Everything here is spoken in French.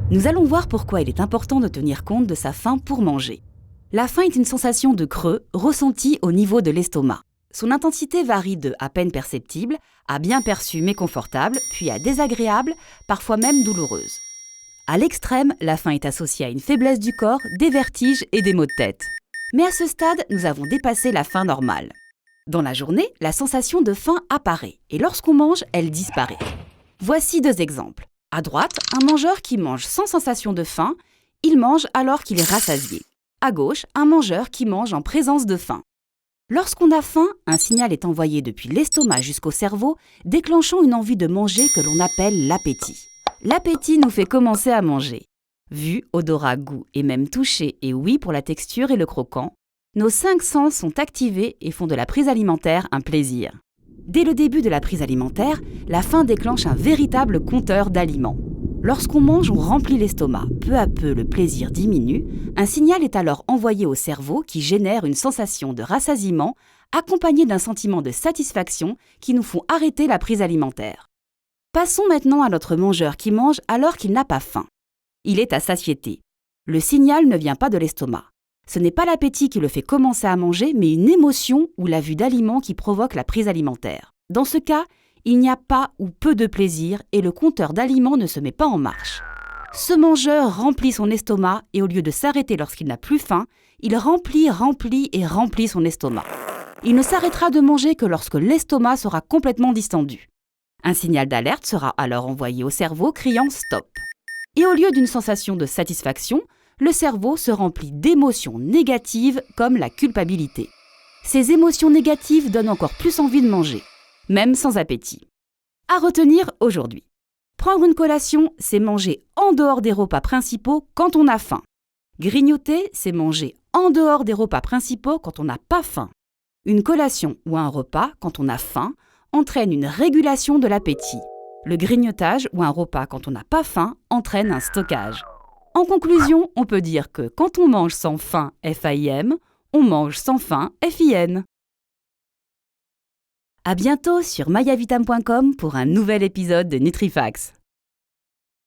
Nous allons voir pourquoi il est important de tenir compte de sa faim pour manger. La faim est une sensation de creux ressentie au niveau de l'estomac. Son intensité varie de à peine perceptible à bien perçue mais confortable, puis à désagréable, parfois même douloureuse. À l'extrême, la faim est associée à une faiblesse du corps, des vertiges et des maux de tête. Mais à ce stade, nous avons dépassé la faim normale. Dans la journée, la sensation de faim apparaît et lorsqu'on mange, elle disparaît. Voici 2 exemples. À droite, un mangeur qui mange sans sensation de faim, il mange alors qu'il est rassasié. À gauche, un mangeur qui mange en présence de faim. Lorsqu'on a faim, un signal est envoyé depuis l'estomac jusqu'au cerveau, déclenchant une envie de manger que l'on appelle l'appétit. L'appétit nous fait commencer à manger. Vue, odorat, goût et même toucher et ouïe pour la texture et le croquant, nos 5 sens sont activés et font de la prise alimentaire un plaisir. Dès le début de la prise alimentaire, la faim déclenche un véritable compteur d'aliments. Lorsqu'on mange, on remplit l'estomac. Peu à peu, le plaisir diminue. Un signal est alors envoyé au cerveau qui génère une sensation de rassasiement accompagnée d'un sentiment de satisfaction qui nous font arrêter la prise alimentaire. Passons maintenant à notre mangeur qui mange alors qu'il n'a pas faim. Il est à satiété. Le signal ne vient pas de l'estomac. Ce n'est pas l'appétit qui le fait commencer à manger, mais une émotion ou la vue d'aliments qui provoque la prise alimentaire. Dans ce cas, il n'y a pas ou peu de plaisir et le compteur d'aliments ne se met pas en marche. Ce mangeur remplit son estomac et au lieu de s'arrêter lorsqu'il n'a plus faim, il remplit son estomac. Il ne s'arrêtera de manger que lorsque l'estomac sera complètement distendu. Un signal d'alerte sera alors envoyé au cerveau criant « stop ». Et au lieu d'une sensation de satisfaction, le cerveau se remplit d'émotions négatives comme la culpabilité. Ces émotions négatives donnent encore plus envie de manger, même sans appétit. À retenir aujourd'hui. Prendre une collation, c'est manger en dehors des repas principaux quand on a faim. Grignoter, c'est manger en dehors des repas principaux quand on n'a pas faim. Une collation ou un repas quand on a faim entraîne une régulation de l'appétit. Le grignotage ou un repas quand on n'a pas faim entraîne un stockage. En conclusion, on peut dire que quand on mange sans faim, F-A-I-M, on mange sans faim, F-I-N. À bientôt sur mayavitam.com pour un nouvel épisode de NutriFacts.